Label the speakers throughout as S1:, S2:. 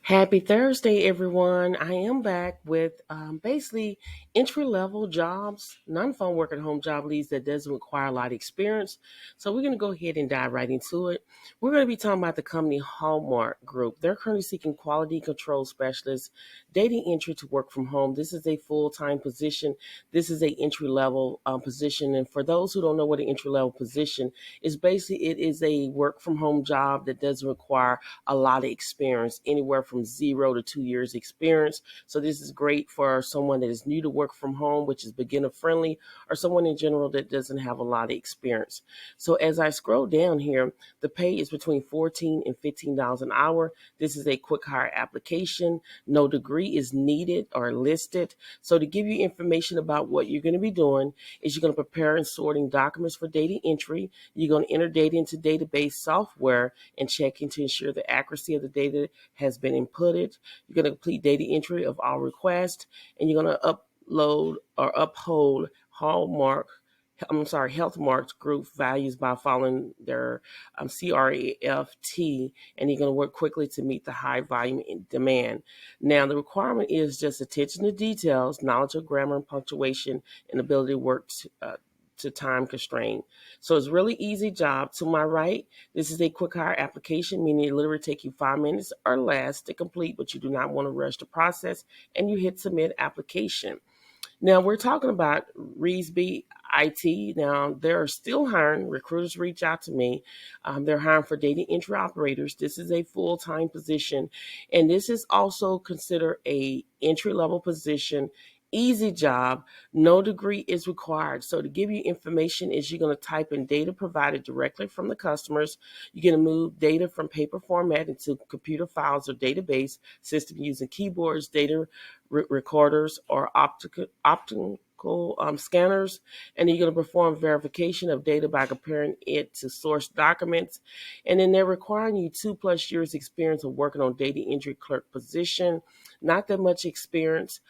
S1: Happy Thursday, everyone. I am back with basically entry-level jobs, non-phone work at home job leads that doesn't require a lot of experience. So we're going to go ahead and dive right into it. We're going to be talking about the company Hallmark Group. They're currently seeking quality control specialists, data entry to work from home. This is a full-time position. This is a entry-level position. And for those who don't know what an entry-level position is, basically it is a work from home job that doesn't require a lot of experience, anywhere from 0 to 2 years experience. So this is great for someone that is new to work from home, which is beginner friendly, or someone in general that doesn't have a lot of experience. So as I scroll down here, the pay is between $14 and $15 an hour. This is a quick hire application. No degree is needed or listed. So to give you information about what you're going to be doing is you're going to prepare and sorting documents for data entry. You're going to enter data into database software and checking to ensure the accuracy of the data has been inputted. You're going to complete data entry of all requests, and you're going to upload or uphold Healthmark's group values by following their CRAFT, and you're going to work quickly to meet the high volume in demand. Now, the requirement is just attention to details, knowledge of grammar and punctuation, and ability to work to time constraint. So it's really easy job. To my right, this is a quick hire application, meaning it literally take you 5 minutes or less to complete, but you do not want to rush the process, and you hit submit application. Now we're talking about Freebie IT. Now they're still hiring. Recruiters reach out to me. They're hiring for data entry operators. This is a full-time position, and this is also considered a entry-level position. Easy job, no degree is required. So to give you information is you're going to type in data provided directly from the customers. You're going to move data from paper format into computer files or database system using keyboards, data recorders, or optical scanners, and you're going to perform verification of data by comparing it to source documents. And then they're requiring you 2+ years experience of working on data entry clerk position. Not that much experience,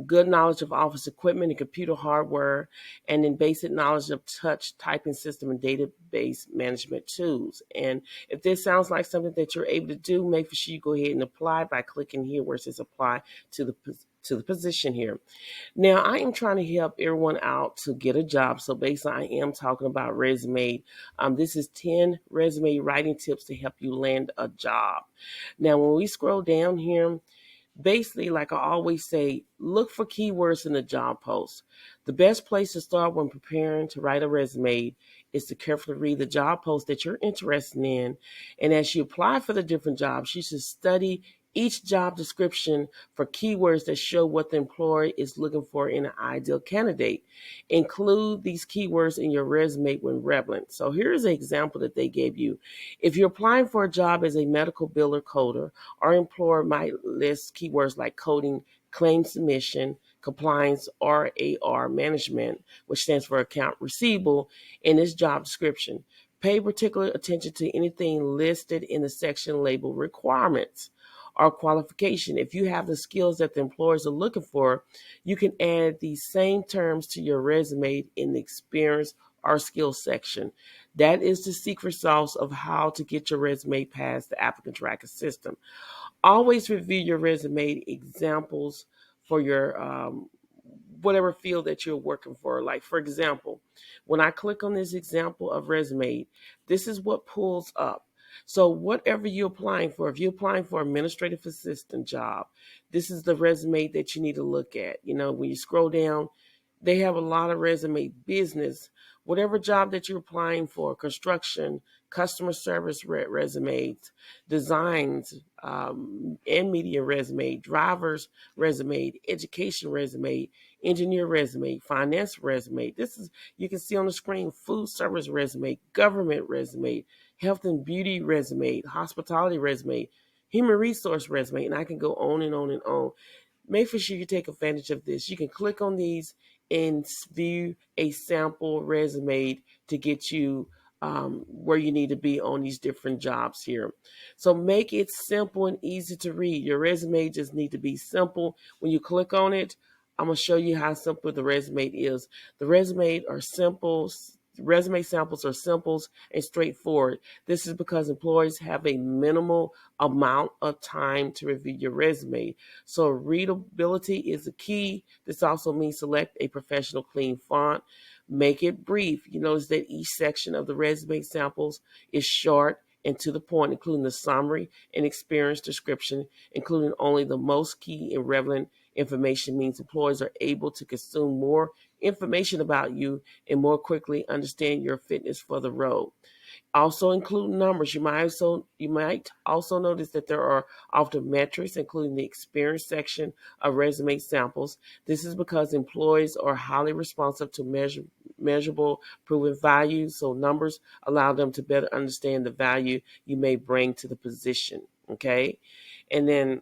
S1: good knowledge of office equipment and computer hardware, and then basic knowledge of touch typing system and database management tools. And if this sounds like something that you're able to do, make sure you go ahead and apply by clicking here where it says apply to the position here. Now, I am trying to help everyone out to get a job. So basically, I am talking about resume. This is 10 resume writing tips to help you land a job. Now, when we scroll down here, basically, like I always say, look for keywords in the job post. The best place to start when preparing to write a resume is to carefully read the job post that you're interested in. And as you apply for the different jobs, you should study each job description for keywords that show what the employer is looking for in an ideal candidate. Include these keywords in your resume when relevant. So here's an example that they gave you. If you're applying for a job as a medical biller coder, our employer might list keywords like coding, claim submission, compliance, RAR management, which stands for account receivable, in this job description. Pay particular attention to anything listed in the section labeled requirements or qualification. If you have the skills that the employers are looking for, you can add these same terms to your resume in the experience or skills section. That is the secret sauce of how to get your resume past the applicant tracker system. Always review your resume examples for your whatever field that you're working for. Like, for example, when I click on this example of resume, this is what pulls up. So whatever you're applying for, if you're applying for administrative assistant job, this is the resume that you need to look at. You know, when you scroll down, they have a lot of resume. Business, whatever job that you're applying for, construction, customer service resumes, designs, and media resume, driver's resume, education resume, engineer resume, finance resume. This is, you can see on the screen, food service resume, government resume, health and beauty resume, hospitality resume, human resource resume, and I can go on and on and on. Make sure you take advantage of this. You can click on these and view a sample resume to get you where you need to be on these different jobs here. So make it simple and easy to read. Your resume just need to be simple. When you click on it, I'm going to show you how simple the resume is. The resume are simple, resume samples are simple and straightforward. This is because employers have a minimal amount of time to review your resume. So readability is the key. This also means select a professional clean font. Make it brief. You notice that each section of the resume samples is short and to the point, including the summary and experience description, including only the most key and relevant information means employers are able to consume more information about you and more quickly understand your fitness for the role. Also include numbers. You might also notice that there are often metrics, including the experience section of resume samples. This is because employees are highly responsive to measurable, proven values. So numbers allow them to better understand the value you may bring to the position. Okay, and then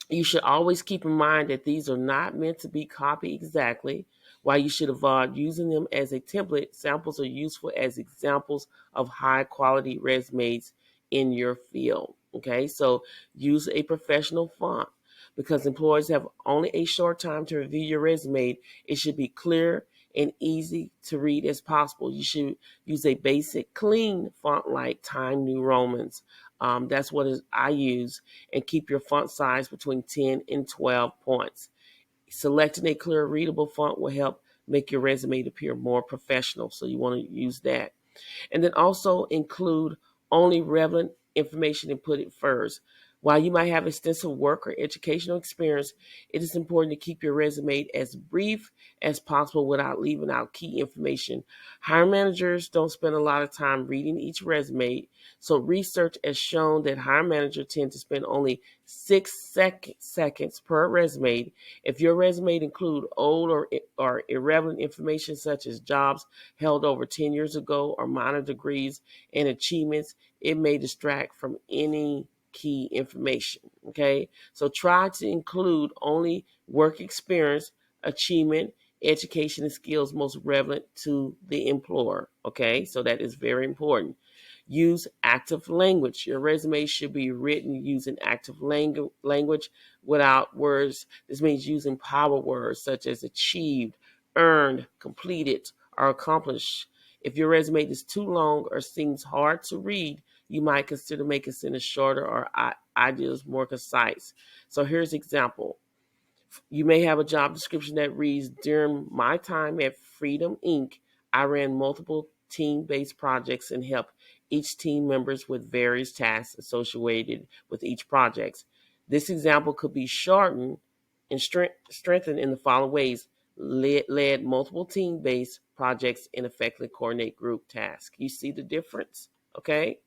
S1: you should always keep in mind that these are not meant to be copied exactly. While you should avoid using them as a template, samples are useful as examples of high quality resumes in your field. Okay, so use a professional font because employers have only a short time to review your resume. It should be clear and easy to read as possible. You should use a basic, clean font like Time New Romans. That's what I use, and keep your font size between 10 and 12 points. Selecting a clear, readable font will help make your resume appear more professional, so you want to use that. And then also include only relevant information and put it first. While you might have extensive work or educational experience, it is important to keep your resume as brief as possible without leaving out key information. Hiring managers don't spend a lot of time reading each resume, so research has shown that hiring managers tend to spend only 6 seconds per resume. If your resume includes old or irrelevant information such as jobs held over 10 years ago or minor degrees and achievements, it may distract from any key information. Okay, so try to include only work experience, achievement, education, and skills most relevant to the employer. Okay, so that is very important. Use active language. Your resume should be written using active language without words. This means using power words such as achieved, earned, completed, or accomplished. If your resume is too long or seems hard to read, you might consider making sentence shorter or ideas more concise. So here's an example. You may have a job description that reads, during my time at Freedom Inc., I ran multiple team-based projects and helped each team members with various tasks associated with each project. This example could be shortened and strengthened in the following ways. Led multiple team-based projects and effectively coordinate group tasks. You see the difference? Okay.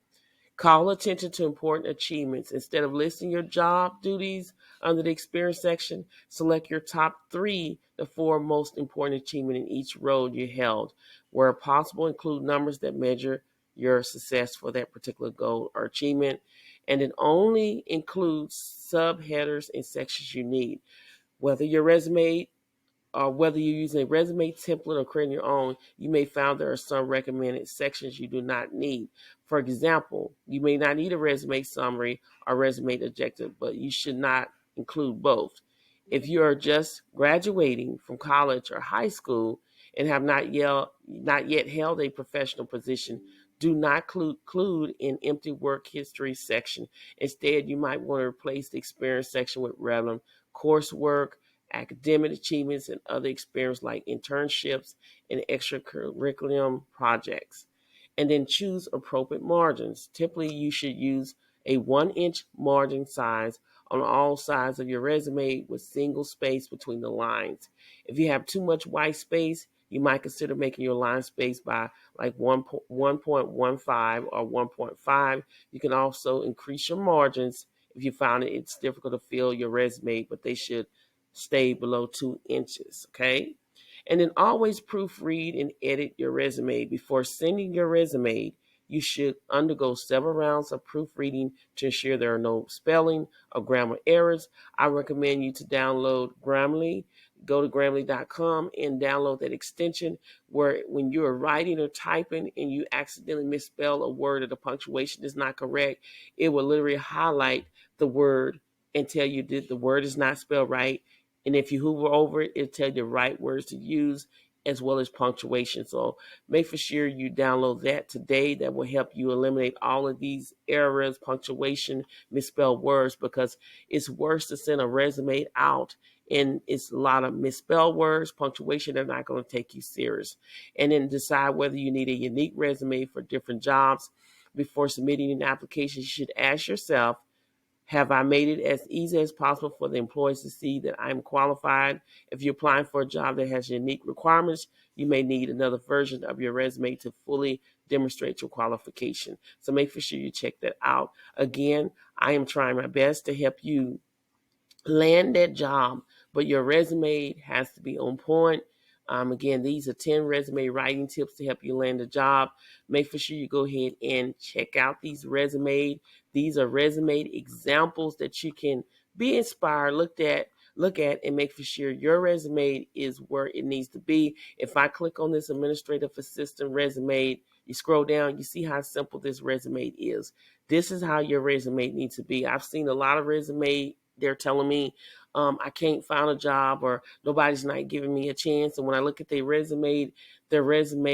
S1: Call attention to important achievements. Instead of listing your job duties under the experience section, select your top 3 to 4 most important achievements in each role you held. Where possible, include numbers that measure your success for that particular goal or achievement. And then only include subheaders and sections you need. Whether your resume or whether you're using a resume template or creating your own, you may find there are some recommended sections you do not need. For example, you may not need a resume summary or resume objective, but you should not include both. If you are just graduating from college or high school and have not yet held a professional position, do not include an empty work history section. Instead, you might want to replace the experience section with relevant coursework, academic achievements, and other experience like internships and extracurriculum projects. And then choose appropriate margins. Typically, you should use a 1-inch margin size on all sides of your resume with single space between the lines. If you have too much white space, you might consider making your line space by like 1.15 or 1.5. You can also increase your margins if you found it's difficult to fill your resume, but they should stay below 2 inches, okay? And then always proofread and edit your resume. Before sending your resume, you should undergo several rounds of proofreading to ensure there are no spelling or grammar errors. I recommend you to download Grammarly. Go to Grammarly.com and download that extension where when you are writing or typing and you accidentally misspell a word or the punctuation is not correct, it will literally highlight the word and tell you that the word is not spelled right. And if you hover over it, it'll tell you the right words to use. as well as punctuation. So make for sure you download that today. That will help you eliminate all of these errors, punctuation, misspelled words, because it's worse to send a resume out and it's a lot of misspelled words, punctuation. They're not going to take you serious. And then decide whether you need a unique resume for different jobs. Before submitting an application, you should ask yourself, have I made it as easy as possible for the employees to see that I'm qualified? If you're applying for a job that has unique requirements, you may need another version of your resume to fully demonstrate your qualification. So make sure you check that out. Again, I am trying my best to help you land that job, but your resume has to be on point. Again, these are 10 resume writing tips to help you land a job. Make sure you go ahead and check out these resumes. These are resume examples that you can be inspired, look at, and make for sure your resume is where it needs to be. If I click on this administrative assistant resume, you scroll down, you see how simple this resume is. This is how your resume needs to be. I've seen a lot of resume. They're telling me I can't find a job or nobody's not giving me a chance. And when I look at their resume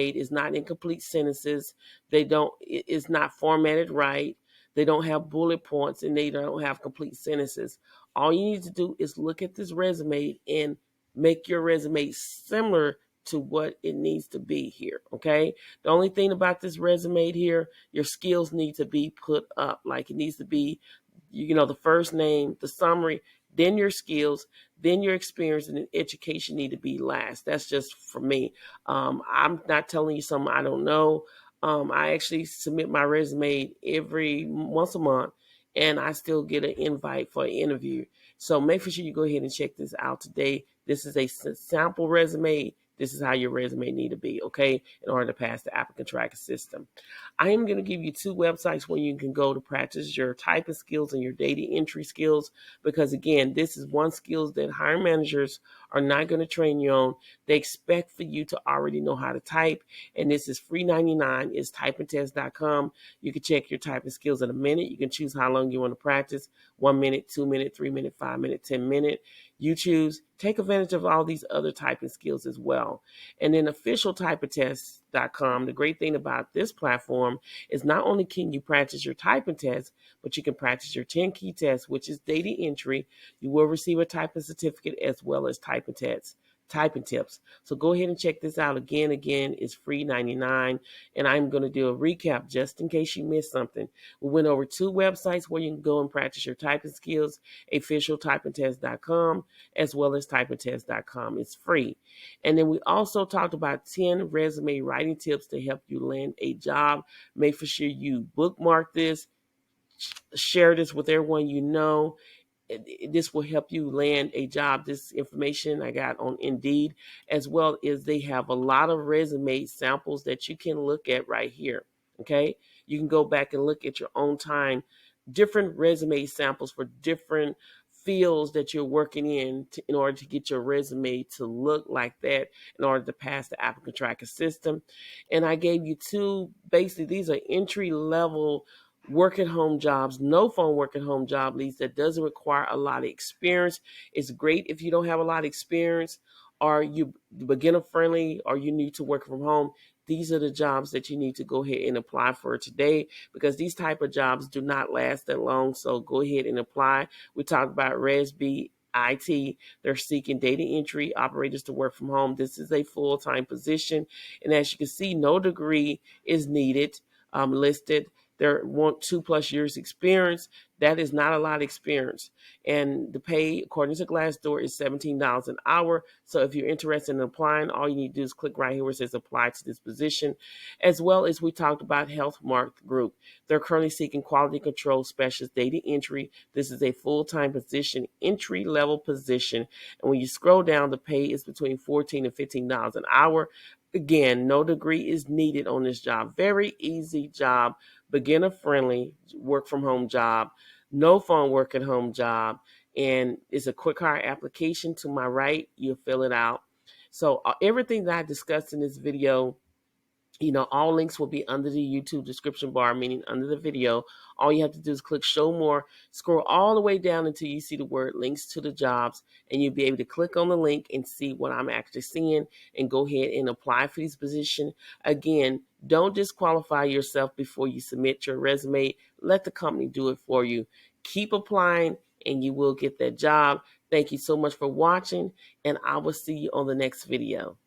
S1: is not in complete sentences. It's not formatted right. They don't have bullet points and they don't have complete sentences. All you need to do is look at this resume and make your resume similar to what it needs to be here, okay? The only thing about this resume here, your skills need to be put up. Like it needs to be, the first name, the summary, then your skills, then your experience, and then education need to be last. That's just for me. I'm not telling you something I don't know. I actually submit my resume every once a month, and I still get an invite for an interview. So make sure you go ahead and check this out today. This is a sample resume. This is how your resume need to be, okay, in order to pass the applicant tracking system. I am going to give you 2 websites where you can go to practice your typing skills and your data entry skills, because again, this is one skills that hiring managers are not going to train you on. They expect for you to already know how to type, and this is free 99. It's typingtest.com. You can check your typing skills in a minute. You can choose how long you want to practice, 1 minute, 2 minute, 3 minute, 5 minute, 10 minute. You choose. Take advantage of all these other typing skills as well. And then officialtypingtest.com, the great thing about this platform is not only can you practice your typing test, but you can practice your 10 key tests, which is data entry. You will receive a typing certificate as well as typing tests. Typing tips. So go ahead and check this out. Again, it's free 99. And I'm going to do a recap just in case you missed something. We went over 2 websites where you can go and practice your typing skills, officialtypingtest.com as well as typingtest.com. It's free. And then we also talked about 10 resume writing tips to help you land a job. Make sure you bookmark this, share this with everyone you know. This will help you land a job. This information I got on Indeed, as well as they have a lot of resume samples that you can look at right here. Okay, you can go back and look at your own time, different resume samples for different fields that you're working in order to get your resume to look like that in order to pass the applicant tracking system. And I gave you 2, basically these are entry level work at home jobs, no phone work at home job leads that doesn't require a lot of experience. It's great if you don't have a lot of experience, or you beginner friendly, or you need to work from home. These are the jobs that you need to go ahead and apply for today, because these type of jobs do not last that long. So go ahead and apply. We talked about ResB IT. They're seeking data entry operators to work from home. This is a full-time position, and as you can see, no degree is needed listed. They want 2+ years experience. That is not a lot of experience. And the pay, according to Glassdoor, is $17 an hour. So if you're interested in applying, all you need to do is click right here where it says apply to this position. As well as we talked about HealthMark Group. They're currently seeking quality control specialist data entry. This is a full-time position, entry-level position. And when you scroll down, the pay is between $14 and $15 an hour. Again, no degree is needed on this job. Very easy job, beginner friendly, work from home job, no phone work at home job, and it's a quick hire application. To my right, you'll fill it out. So everything that I discussed in this video All links will be under the YouTube description bar, meaning under the video. All you have to do is click show more, scroll all the way down until you see the word links to the jobs, and you'll be able to click on the link and see what I'm actually seeing and go ahead and apply for this position. Again, don't disqualify yourself before you submit your resume. Let the company do it for you. Keep applying and you will get that job. Thank you so much for watching, and I will see you on the next video.